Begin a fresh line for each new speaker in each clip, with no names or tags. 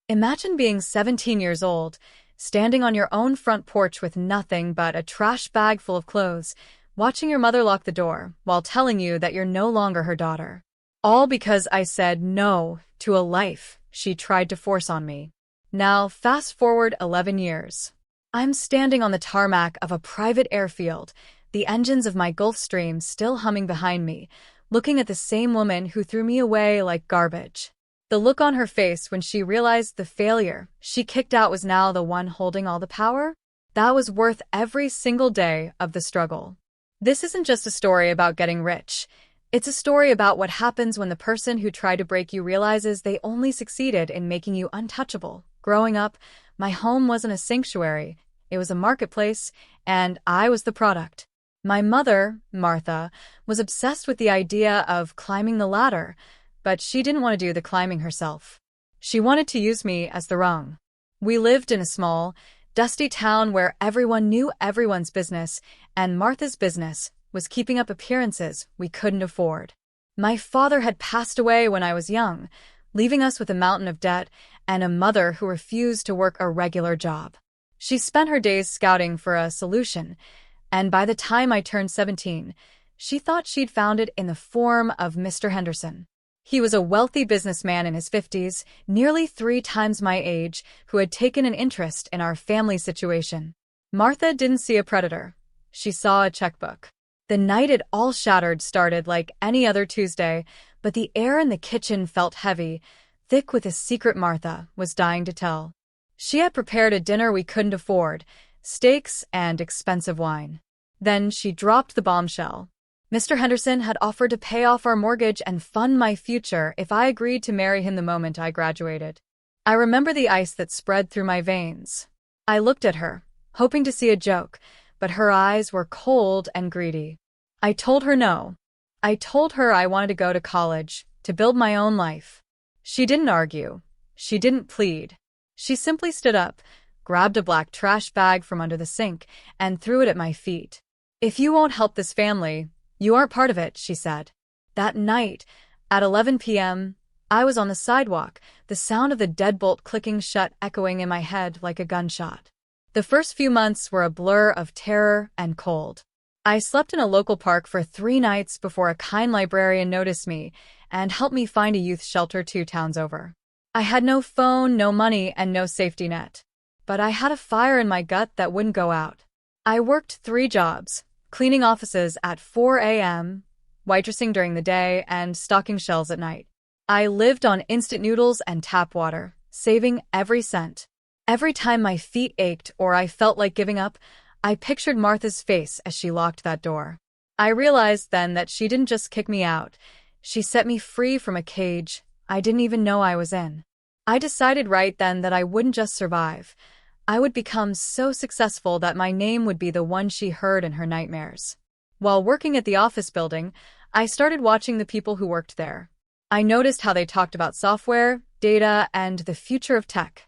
Imagine being 17 years old, standing on your own front porch with nothing but a trash bag full of clothes, watching your mother lock the door while telling you that you're no longer her daughter. All because I said no to a life she tried to force on me. Now, fast forward 11 years. I'm standing on the tarmac of a private airfield, the engines of my Gulfstream still humming behind me, looking at the same woman who threw me away like garbage. The look on her face when she realized the failure she kicked out was now the one holding all the power? That was worth every single day of the struggle. This isn't just a story about getting rich. It's a story about what happens when the person who tried to break you realizes they only succeeded in making you untouchable. Growing up, my home wasn't a sanctuary, it was a marketplace, and I was the product. My mother, Martha, was obsessed with the idea of climbing the ladder, but she didn't want to do the climbing herself. She wanted to use me as the rung. We lived in a small, dusty town where everyone knew everyone's business, and Martha's business was keeping up appearances we couldn't afford. My father had passed away when I was young, leaving us with a mountain of debt and a mother who refused to work a regular job. She spent her days scouting for a solution, and by the time I turned 17, she thought she'd found it in the form of Mr. Henderson. He was a wealthy businessman in his 50s, nearly 3 times my age, who had taken an interest in our family situation. Martha didn't see a predator. She saw a checkbook. The night it all shattered started like any other Tuesday, but the air in the kitchen felt heavy, thick with a secret Martha was dying to tell. She had prepared a dinner we couldn't afford, steaks and expensive wine. Then she dropped the bombshell. Mr. Henderson had offered to pay off our mortgage and fund my future if I agreed to marry him the moment I graduated. I remember the ice that spread through my veins. I looked at her, hoping to see a joke, but her eyes were cold and greedy. I told her no. I told her I wanted to go to college, to build my own life. She didn't argue. She didn't plead. She simply stood up, grabbed a black trash bag from under the sink, and threw it at my feet. "If you won't help this family, you aren't part of it," she said. That night, at 11 p.m., I was on the sidewalk, the sound of the deadbolt clicking shut echoing in my head like a gunshot. The first few months were a blur of terror and cold. I slept in a local park for 3 nights before a kind librarian noticed me and helped me find a youth shelter 2 towns over. I had no phone, no money, and no safety net. But I had a fire in my gut that wouldn't go out. I worked 3 jobs, cleaning offices at 4 a.m., waitressing during the day, and stocking shelves at night. I lived on instant noodles and tap water, saving every cent. Every time my feet ached or I felt like giving up, I pictured Martha's face as she locked that door. I realized then that she didn't just kick me out. She set me free from a cage I didn't even know I was in. I decided right then that I wouldn't just survive. I would become so successful that my name would be the one she heard in her nightmares. While working at the office building, I started watching the people who worked there. I noticed how they talked about software, data, and the future of tech.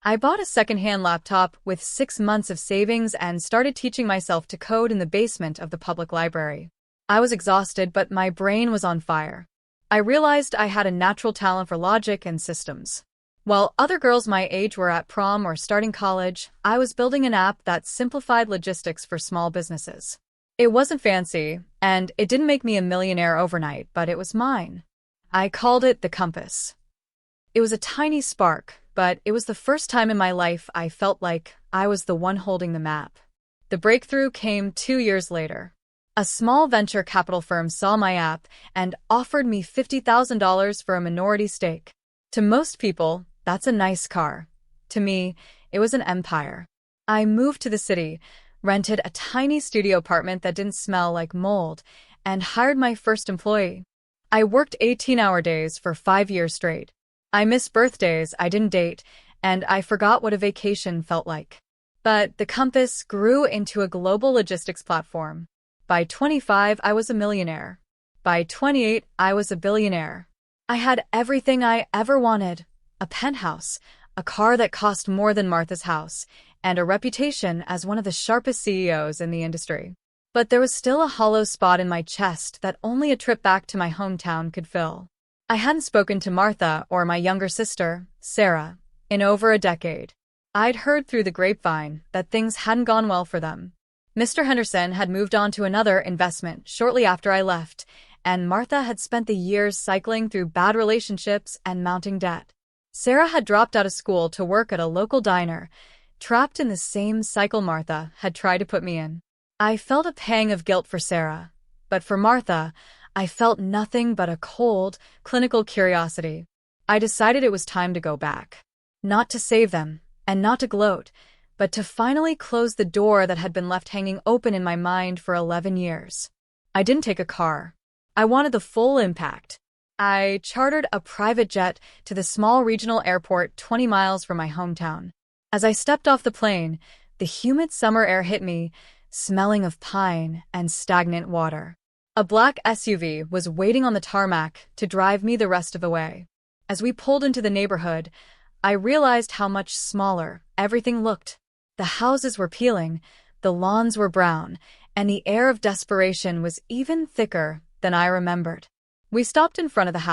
I bought a secondhand laptop with 6 months of savings and started teaching myself to code in the basement of the public library. I was exhausted, but my brain was on fire. I realized I had a natural talent for logic and systems. While other girls my age were at prom or starting college, I was building an app that simplified logistics for small businesses. It wasn't fancy, and it didn't make me a millionaire overnight, but it was mine. I called it the Compass. It was a tiny spark, but it was the first time in my life I felt like I was the one holding the map. The breakthrough came 2 years later. A small venture capital firm saw my app and offered me $50,000 for a minority stake. To most people, that's a nice car. To me, it was an empire. I moved to the city, rented a tiny studio apartment that didn't smell like mold, and hired my first employee. I worked 18-hour days for 5 years straight. I missed birthdays I didn't date, and I forgot what a vacation felt like. But the Compass grew into a global logistics platform. By 25, I was a millionaire. By 28, I was a billionaire. I had everything I ever wanted: a penthouse, a car that cost more than Martha's house, and a reputation as one of the sharpest CEOs in the industry. But there was still a hollow spot in my chest that only a trip back to my hometown could fill. I hadn't spoken to Martha or my younger sister, Sarah, in over a decade. I'd heard through the grapevine that things hadn't gone well for them. Mr. Henderson had moved on to another investment shortly after I left, and Martha had spent the years cycling through bad relationships and mounting debt. Sarah had dropped out of school to work at a local diner, trapped in the same cycle Martha had tried to put me in. I felt a pang of guilt for Sarah, but for Martha, I felt nothing but a cold, clinical curiosity. I decided it was time to go back. Not to save them, and not to gloat, but to finally close the door that had been left hanging open in my mind for 11 years. I didn't take a car. I wanted the full impact. I chartered a private jet to the small regional airport 20 miles from my hometown. As I stepped off the plane, the humid summer air hit me, smelling of pine and stagnant water. A black SUV was waiting on the tarmac to drive me the rest of the way. As we pulled into the neighborhood, I realized how much smaller everything looked. The houses were peeling, the lawns were brown, and the air of desperation was even thicker than I remembered. We stopped in front of the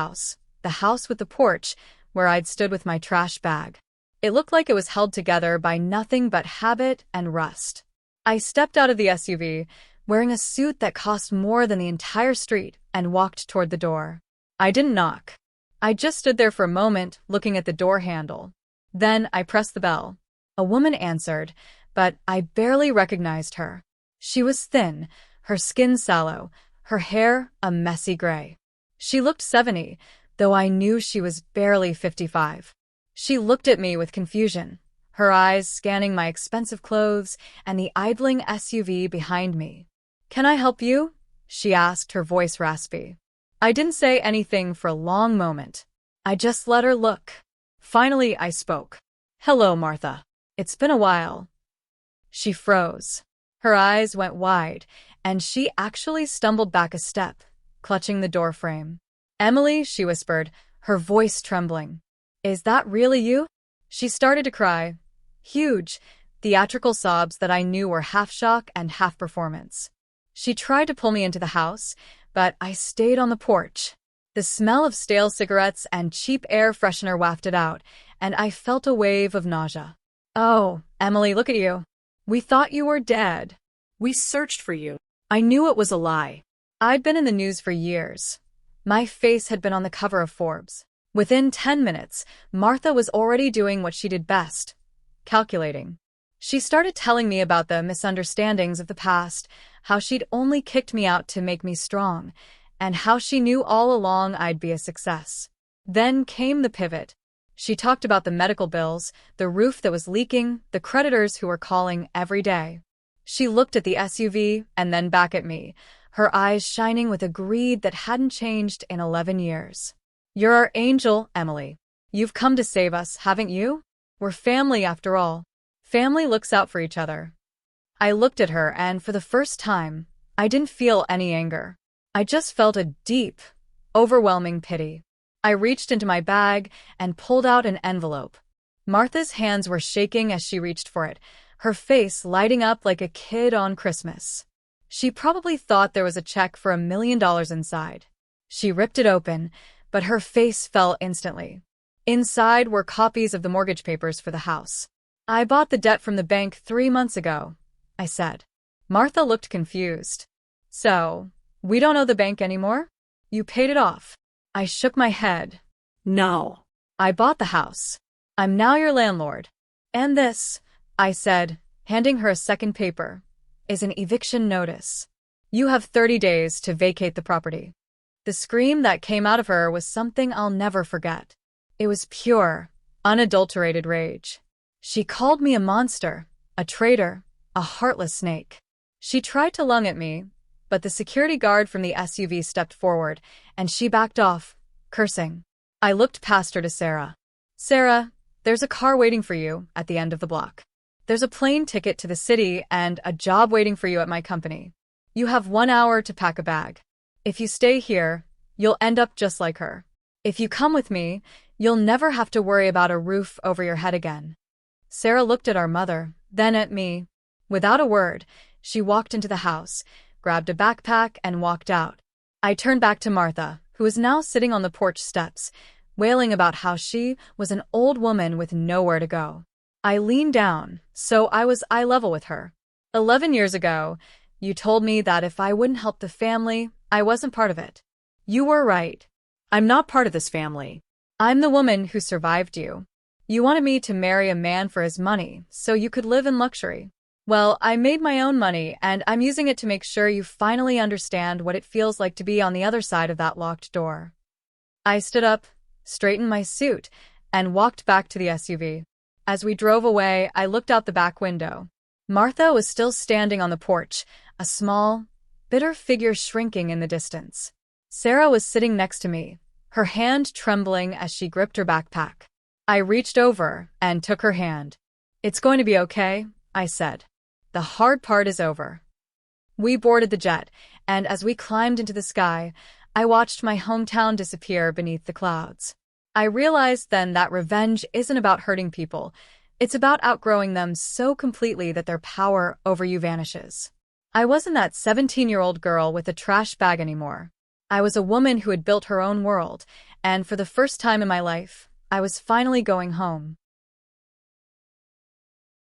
house with the porch, where I'd stood with my trash bag. It looked like it was held together by nothing but habit and rust. I stepped out of the SUV, wearing a suit that cost more than the entire street, and walked toward the door. I didn't knock. I just stood there for a moment, looking at the door handle. Then I pressed the bell. A woman answered, but I barely recognized her. She was thin, her skin sallow, her hair a messy gray. She looked 70, though I knew she was barely 55. She looked at me with confusion, her eyes scanning my expensive clothes and the idling SUV behind me. "Can I help you?" she asked, her voice raspy. I didn't say anything for a long moment. I just let her look. Finally, I spoke. "Hello, Martha. It's been a while." She froze. Her eyes went wide, and she actually stumbled back a step, clutching the doorframe. "Emily," she whispered, her voice trembling. "Is that really you?" She started to cry. Huge, theatrical sobs that I knew were half shock and half performance. She tried to pull me into the house, but I stayed on the porch. The smell of stale cigarettes and cheap air freshener wafted out, and I felt a wave of nausea. "Oh, Emily, look at you. We thought you were dead.
We searched for you."
I knew it was a lie. I'd been in the news for years. My face had been on the cover of Forbes. Within 10 minutes, Martha was already doing what she did best, calculating. She started telling me about the misunderstandings of the past, how she'd only kicked me out to make me strong, and how she knew all along I'd be a success. Then came the pivot. She talked about the medical bills, the roof that was leaking, the creditors who were calling every day. She looked at the SUV and then back at me, her eyes shining with a greed that hadn't changed in 11 years. "You're our angel, Emily. You've come to save us, haven't you? We're family after all. Family looks out for each other." I looked at her, and for the first time, I didn't feel any anger. I just felt a deep, overwhelming pity. I reached into my bag and pulled out an envelope. Martha's hands were shaking as she reached for it, her face lighting up like a kid on Christmas. She probably thought there was a check for $1 million inside. She ripped it open, but her face fell instantly. Inside were copies of the mortgage papers for the house. "I bought the debt from the bank 3 months ago," I said. Martha looked confused. "So, we don't owe the bank anymore? You paid it off?" I shook my head.
"No.
I bought the house. I'm now your landlord. And this," I said, handing her a second paper, "is an eviction notice. You have 30 days to vacate the property." The scream that came out of her was something I'll never forget. It was pure, unadulterated rage. She called me a monster, a traitor, a heartless snake. She tried to lunge at me, but the security guard from the SUV stepped forward, and she backed off, cursing. I looked past her to Sarah. "Sarah, there's a car waiting for you at the end of the block. There's a plane ticket to the city and a job waiting for you at my company. You have 1 hour to pack a bag. If you stay here, you'll end up just like her. If you come with me, you'll never have to worry about a roof over your head again." Sarah looked at our mother, then at me. Without a word, she walked into the house, grabbed a backpack, and walked out. I turned back to Martha, who was now sitting on the porch steps, wailing about how she was an old woman with nowhere to go. I leaned down, so I was eye level with her. 11 years ago, you told me that if I wouldn't help the family, I wasn't part of it. You were right.
I'm not part of this family.
I'm the woman who survived you. You wanted me to marry a man for his money, so you could live in luxury. Well, I made my own money, and I'm using it to make sure you finally understand what it feels like to be on the other side of that locked door. I stood up, straightened my suit, and walked back to the SUV. As we drove away, I looked out the back window. Martha was still standing on the porch, a small, bitter figure shrinking in the distance. Sarah was sitting next to me, her hand trembling as she gripped her backpack. I reached over and took her hand. "It's going to be okay," I said. "The hard part is over." We boarded the jet, and as we climbed into the sky, I watched my hometown disappear beneath the clouds. I realized then that revenge isn't about hurting people. It's about outgrowing them so completely that their power over you vanishes. I wasn't that 17-year-old girl with a trash bag anymore. I was a woman who had built her own world, and for the first time in my life, I was finally going home.